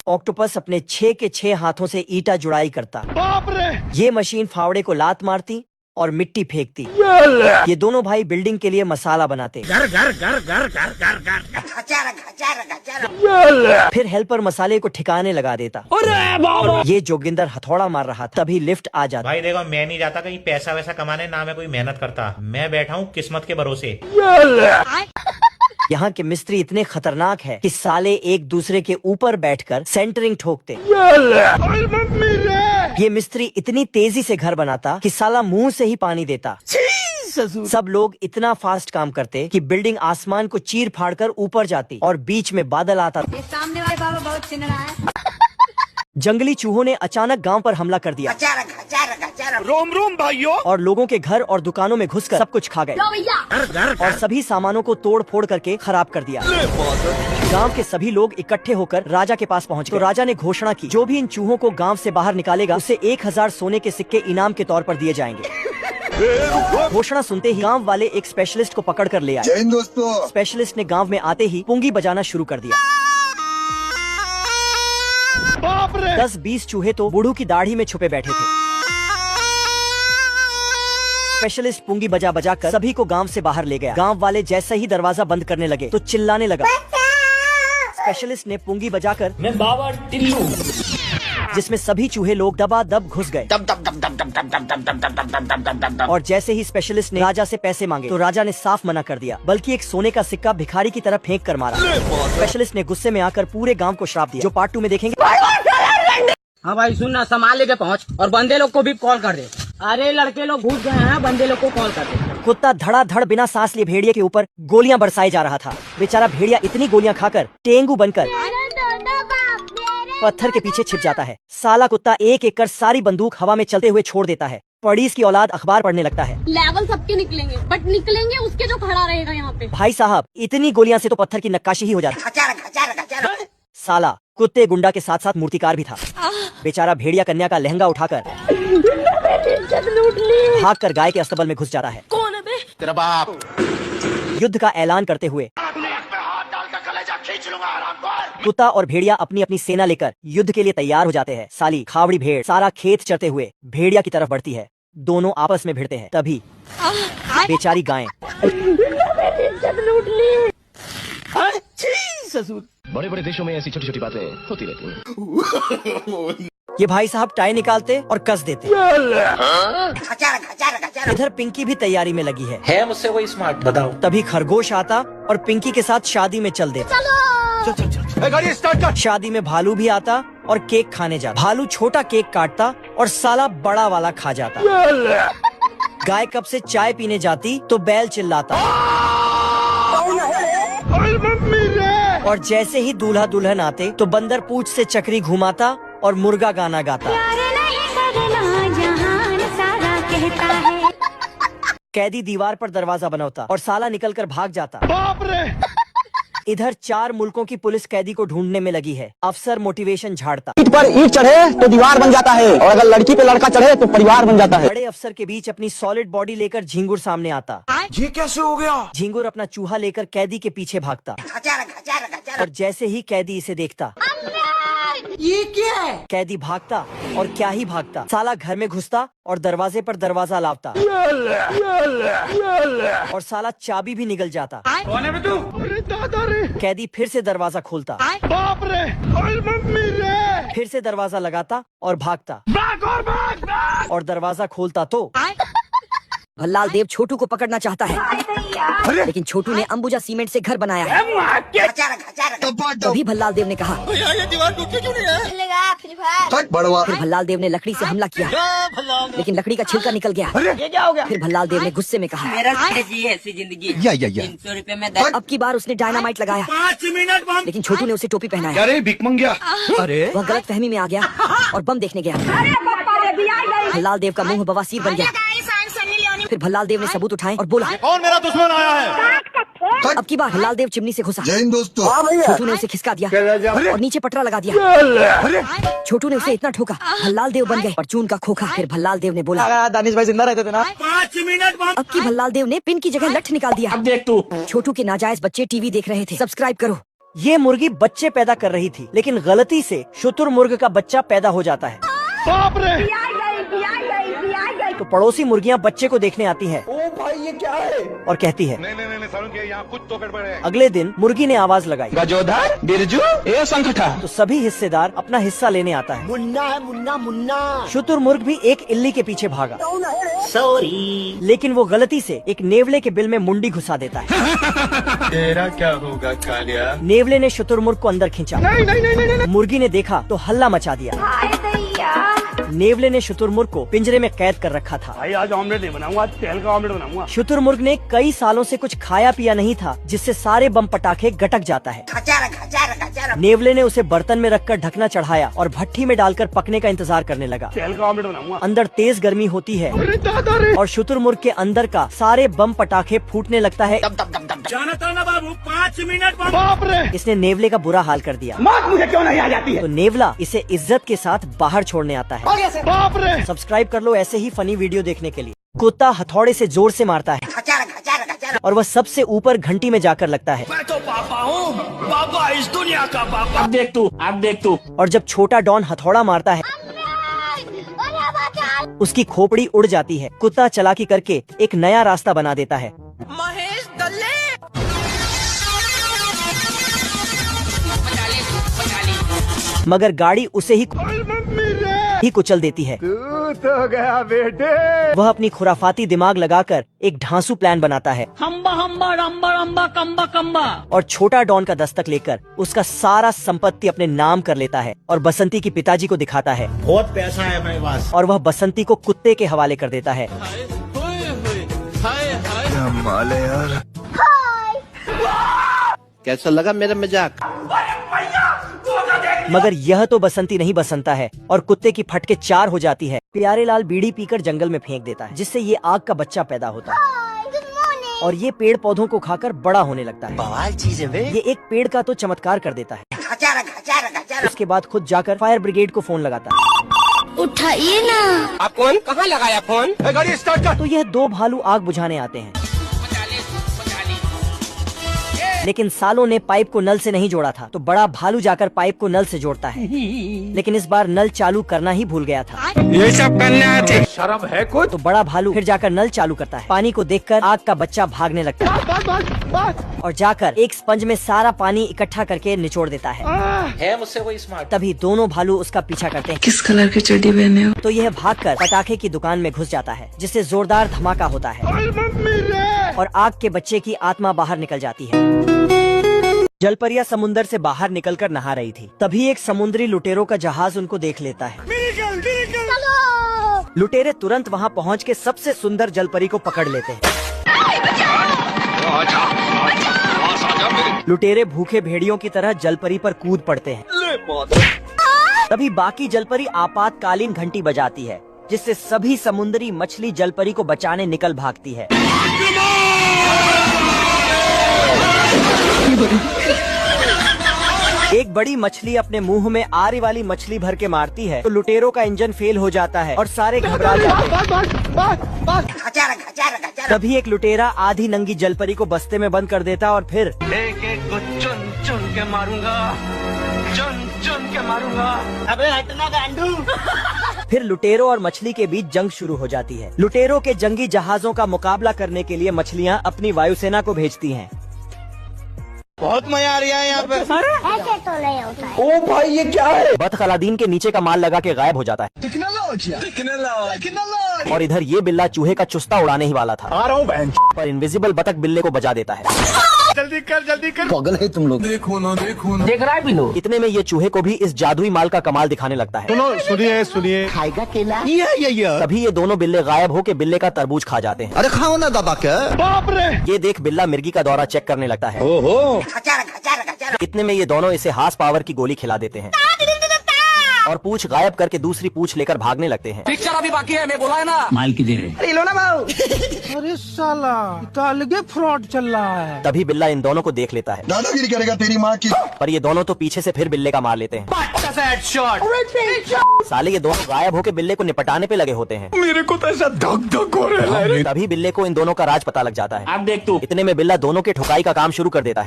Octopus अपने 6 के 6 हाथों से ईटा जुड़ाई करता। बाप रे! ये मशीन फावड़े को लात मारती और मिट्टी फेंकती। ये दोनों भाई बिल्डिंग के लिए मसाला बनाते। घर घर घर घर घर घर घर फिर हेल्पर मसाले को ठिकाने लगा देता। ये जोगिंदर हथौड़ा मार रहा था, तभी लिफ्ट आ जाता। भाई देखो, मैं नहीं जाता कहीं पैसा वैसा कमाने, ना मैं कोई मेहनत करता। मैं बैठा हूँ किस्मत के भरोसे। यहाँ के मिस्त्री इतने खतरनाक है कि साले एक दूसरे के ऊपर बैठकर सेंटरिंग ठोकते। ये मिस्त्री इतनी तेजी से घर बनाता कि साला मुंह से ही पानी देता। सब लोग इतना फास्ट काम करते कि बिल्डिंग आसमान को चीर फाड़ कर ऊपर जाती और बीच में बादल आता। सामने वाले बाबा बहुत चिन्ह रहा है। जंगली चूहों ने अचानक गांव पर हमला कर दिया। रोम रोम भाइयों, और लोगों के घर और दुकानों में घुसकर सब कुछ खा गए और सभी सामानों को तोड़ फोड़ करके खराब कर दिया। गांव के सभी लोग इकट्ठे होकर राजा के पास पहुंच गए। तो राजा ने घोषणा की, जो भी इन चूहों को गांव से बाहर निकालेगा उसे 1000 सोने के सिक्के इनाम के तौर पर दिए जाएंगे। घोषणा सुनते ही गांव वाले एक स्पेशलिस्ट को पकड़ कर ले आए। जय हिंद दोस्तों। स्पेशलिस्ट ने गांव में आते ही पुंगी बजाना शुरू कर दिया। 10-20 चूहे तो बूढ़ू की दाढ़ी में छुपे बैठे थे। स्पेशलिस्ट पुंगी बजा बजा कर सभी को गांव से बाहर ले गया। गांव वाले जैसे ही दरवाजा बंद करने लगे तो चिल्लाने लगा। स्पेशलिस्ट ने पुंगी बजाकर मैं बाबा टिल्लू, जिसमें सभी चूहे लोग दबादब घुस गए। और जैसे ही स्पेशलिस्ट ने राजा से पैसे मांगे तो राजा ने साफ मना कर दिया, बल्कि एक सोने का सिक्का भिखारी की तरफ फेंक कर मारा। स्पेशलिस्ट ने गुस्से में आकर पूरे गांव को श्राप दिया, जो पार्ट 2 में देखेंगे। हाँ भाई सुनना, संभाल लेके पहुँच और बंदे लोग को भी कॉल कर दे। अरे लड़के लोग घुस गए हैं, बंदे लोग को कॉल कर दे। कुत्ता धड़ाधड़ बिना सांस लिए भेड़िए के ऊपर गोलियां बरसाए जा रहा था। बेचारा भेड़िया इतनी गोलियां खाकर टेंगू बनकर पत्थर के पीछे छिप जाता है। साला कुत्ता एक एक कर सारी बंदूक हवा में चलते हुए छोड़ देता है। पड़ीस की औलाद अखबार पढ़ने लगता है। लेवल सबके निकलेंगे, बट निकलेंगे उसके जो खड़ा रहेगा यहाँ पे। भाई साहब, इतनी गोलियां से तो पत्थर की नक्काशी ही हो जाती। साला कुत्ते गुंडा के साथ साथ मूर्तिकार भी था। बेचारा भेड़िया कन्या का लहंगा उठाकर भागकर गाय के अस्तबल में घुस जाता है। कौन है बे? तेरा बाप। युद्ध का ऐलान करते हुए कुत्ता और भेड़िया अपनी अपनी सेना लेकर युद्ध के लिए तैयार हो जाते हैं। साली खावड़ी भेड़ सारा खेत चरते हुए भेड़िया की तरफ बढ़ती है। दोनों आपस में भिड़ते हैं। तभी बेचारी गायें बड़े बड़े देशों में ऐसी छोटी छोटी बातें होती रहती हैं। ये भाई साहब टाई निकालते और कस देते। इधर पिंकी भी तैयारी में लगी है मुझसे कोई स्मार्ट बताओ। तभी खरगोश आता और पिंकी के साथ शादी में चल देता। गाड़ी स्टार्ट कर। शादी में भालू भी आता और केक खाने जाता। भालू छोटा केक काटता और साला बड़ा वाला खा जाता। गाय कप से चाय पीने जाती तो बैल चिल्लाता। और जैसे ही दूल्हा दुल्हन आते तो बंदर पूंछ से चक्री घुमाता और मुर्गा गाना गाता। कैदी दीवार पर दरवाजा बनाता और साला निकलकर भाग जाता। बाप रे! इधर 4 मुल्कों की पुलिस कैदी को ढूंढने में लगी है। अफसर मोटिवेशन झाड़ता। ईंट पर ईंट चढ़े तो दीवार बन जाता है, और अगर लड़की पे लड़का चढ़े तो परिवार बन जाता है। बड़े अफसर के बीच अपनी सॉलिड बॉडी लेकर झिंगुर सामने आता। ये कैसे हो गया? झिंगुर अपना चूहा लेकर कैदी के पीछे भागता। और जैसे ही कैदी इसे देखता, ये क्या है? कैदी भागता और क्या ही भागता, साला घर में घुसता और दरवाजे पर दरवाजा लावता। और साला चाबी भी निकल जाता। कौन है बे तू? अरे दादा रे! कैदी फिर से दरवाजा खोलता। बाप रे! अरे मम्मी रे! फिर से दरवाजा लगाता और भागता। भाग और भाग, भाग! और दरवाजा खोलता तो भल्लाल देव छोटू को पकड़ना चाहता है, लेकिन छोटू ने अंबुजा सीमेंट से घर बनाया है। तभी भल्लाल देव ने कहा, ये दीवार टूटी क्यों नहीं है? बड़वा। फिर भल्लाल देव ने लकड़ी से हमला किया, लेकिन लकड़ी का छिलका निकल गया। ये क्या हो गया? फिर भल्लाल देव ने गुस्से में कहा, मेरा जी ऐसी जिंदगी। 300 रुपए में अब की बार उसने डायनामाइट लगाया, 5 मिनट बम। लेकिन छोटू ने उसे टोपी पहनाया। अरे भिख मंगिया। अरे वह गलत फहमी में आ गया और बम देखने गया। भल्लाल देव का मुंह बवासीर बन गया। फिर भल्लाल देव ने सबूत उठाए और बोला, कौन मेरा दुश्मन आया है? अब की बार भल्लाल देव चिमनी से घुसा। जय हिंद दोस्तों। छोटू ने उसे खिसका दिया और नीचे पटरा लगा दिया। छोटू ने उसे इतना ठोका, भल्लाल देव बन गए परचून का खोखा। फिर भल्लाल देव ने बोला, दानिश भाई जिंदा रहते थे ना। 5 मिनट बम। अब की भल्लाल देव ने पिन की जगह लठ निकाल दिया। अब देख तू। छोटू के नाजायज बच्चे टीवी देख रहे थे। सब्सक्राइब करो। ये मुर्गी बच्चे पैदा कर रही थी, लेकिन गलती से शुतुरमुर्ग का बच्चा पैदा हो जाता है। बाप रे। तो पड़ोसी मुर्गियाँ बच्चे को देखने आती हैं। ओ भाई ये क्या है? और कहती है, नहीं सारुण के यहाँ कुछ तो गड़बड़ है। अगले दिन मुर्गी ने आवाज लगाई, गजोधर बिरजू ए संगठा। तो सभी हिस्सेदार अपना हिस्सा लेने आता है। मुन्ना है मुन्ना। शुतुरमुर्ग भी एक इल्ली के पीछे भागा, सॉरी। लेकिन वो गलती से एक नेवले के बिल में मुंडी घुसा देता है। तेरा क्या होगा कालिया? नेवले ने शुतुरमुर्ग को अंदर खींचा। नहीं। मुर्गी ने देखा तो हल्ला मचा दिया। नेवले ने शुतुरमुर्ग को पिंजरे में कैद कर रखा था। भाई आज ऑमलेट नहीं बनाऊंगा, आज तेल का ऑमलेट बनाऊंगा। शुतुरमुर्ग ने कई सालों से कुछ खाया पिया नहीं था, जिससे सारे बम पटाखे गटक जाता है। नेवले ने उसे बर्तन में रखकर ढकना चढ़ाया और भट्टी में डालकर पकने का इंतजार करने लगा। तेल का ऑमलेट बनाऊंगा। अंदर तेज गर्मी होती है और शुतुरमुर्ग के अंदर का सारे बम पटाखे फूटने लगता है। जाना था ना बाबू, 5 मिनट। बाप रे। इसने नेवले का बुरा हाल कर दिया। मौत मुझे क्यों नहीं आ जाती है? तो नेवला इसे इज्जत के साथ बाहर छोड़ने आता है। बाप रे। सब्सक्राइब कर लो ऐसे ही फनी वीडियो देखने के लिए। कुत्ता हथौड़े से जोर से मारता है और वह सबसे ऊपर घंटी में जाकर लगता है। मैं तो पापा हूँ, पापा इस दुनिया का पापा। अब देख तू। और जब छोटा डॉन हथौड़ा मारता है, उसकी खोपड़ी उड़ जाती है। कुत्ता चालाकी करके एक नया रास्ता बना देता है। महेश दल्ले। मगर गाड़ी उसे ही कुचल देती है। तू तो गया बेटे। वह अपनी खुराफाती दिमाग लगाकर एक ढांसू प्लान बनाता है हम्बा हम्बा रम्बा रम्बा कम्बा कम्बा। और छोटा डॉन का दस्तक लेकर उसका सारा संपत्ति अपने नाम कर लेता है और बसंती की पिताजी को दिखाता है। बहुत पैसा है मेरे पास। और वह बसंती को कुत्ते के हवाले कर देता है। कमाल है यार। कैसा लगा मेरा मजाक? मगर यह तो बसंती नहीं बसंता है और कुत्ते की फटके 4 हो जाती है। प्यारे लाल बीड़ी पीकर जंगल में फेंक देता है, जिससे ये आग का बच्चा पैदा होता है और ये पेड़ पौधों को खाकर बड़ा होने लगता है। बवाल चीज है बे। ये एक पेड़ का तो चमत्कार कर देता है। उसके बाद खुद जाकर फायर ब्रिगेड को फोन लगाता है। उठाइए ना। आप कौन? कहाँ लगाया फोन? गाड़ी स्टार्ट कर। तो यह 2 भालू आग बुझाने आते हैं, लेकिन सालों ने पाइप को नल से नहीं जोड़ा था। तो बड़ा भालू जाकर पाइप को नल से जोड़ता है, लेकिन इस बार नल चालू करना ही भूल गया था। ये सब करने आए थे। शर्म है कुछ? तो बड़ा भालू फिर जाकर नल चालू करता है। पानी को देखकर आग का बच्चा भागने लगता है और जाकर एक स्पंज में सारा पानी इकट्ठा करके निचोड़ देता है। मुझसे कोई स्मार्ट। तभी दोनों भालू उसका पीछा करते हैं। किस कलर की चड्डी पहने हो? तो यह भागकर पटाखे की दुकान में घुस जाता है, जिससे जोरदार धमाका होता है और आग के बच्चे की आत्मा बाहर निकल जाती है। जलपरिया समुंदर से बाहर निकलकर नहा रही थी। तभी एक समुद्री लुटेरों का जहाज उनको देख लेता है। लुटेरे तुरंत वहां पहुंच के सबसे सुंदर जलपरी को पकड़ लेते हैं। लुटेरे भूखे भेड़ियों की तरह जलपरी पर कूद पड़ते हैं। तभी बाकी जलपरी आपातकालीन घंटी बजाती है, जिससे सभी समुद्री मछली जलपरी को बचाने निकल भागती है। एक बड़ी मछली अपने मुंह में आरी वाली मछली भर के मारती है, तो लुटेरों का इंजन फेल हो जाता है और सारे घबरा जाते हैं। तभी एक लुटेरा आधी नंगी जलपरी को बस्ते में बंद कर देता और फिर एक को चुन चुन के मारूंगा, चुन के मारूंगा। अबे हटना गांडू। फिर लुटेरों और मछली के बीच जंग शुरू हो जाती है। लुटेरों के जंगी जहाजों का मुकाबला करने के लिए मछलियाँ अपनी वायुसेना को भेजती हैं। बहुत मजा आ रहा है यहाँ पे। ऐसे तो नहीं होता है। ओ भाई ये क्या है? बतख अलादीन के नीचे का माल लगा के गायब हो जाता है और इधर ये बिल्ला चूहे का चुस्ता उड़ाने ही वाला था। आ रहा हूँ बहन। पर इनविजिबल बतख बिल्ले को बजा देता है। जल्दी कर। पागल है तुम लोग। देखो ना। देख रहा है बिनो। इतने में ये चूहे को भी इस जादुई माल का कमाल दिखाने लगता है। सुनिए। खाएगा केला? ये। तभी ये दोनों बिल्ले गायब होके बिल्ले का तरबूज खा जाते हैं। अरे खाओ ना दबा के। बाप रे। ये देख बिल्ला मिर्गी का दौरा चेक करने लगता है। ओहो। इतने में ये दोनों इसे हार्स पावर की गोली खिला देते हैं और पूंछ गायब करके दूसरी पूंछ लेकर भागने लगते हैं। पिक्चर अभी बाकी है, मैं बोला है ना। माल की देर है। लो ना भाऊ। अरे साला तो अलगे फ्रॉड चल रहा है। तभी बिल्ला इन दोनों को देख लेता है। दादागिरी करेगा तेरी माँ की। पर ये दोनों तो पीछे से फिर बिल्ले का मार लेते हैं। साले ये दोनों गायब होके बिल्ले को निपटाने पे लगे होते हैं। मेरे को तो ऐसा धक हो रहा है। तभी बिल्ले को इन दोनों का राज पता लग जाता है। अब देख तू। इतने में बिल्ला दोनों के ठुकाई का काम शुरू कर देता है।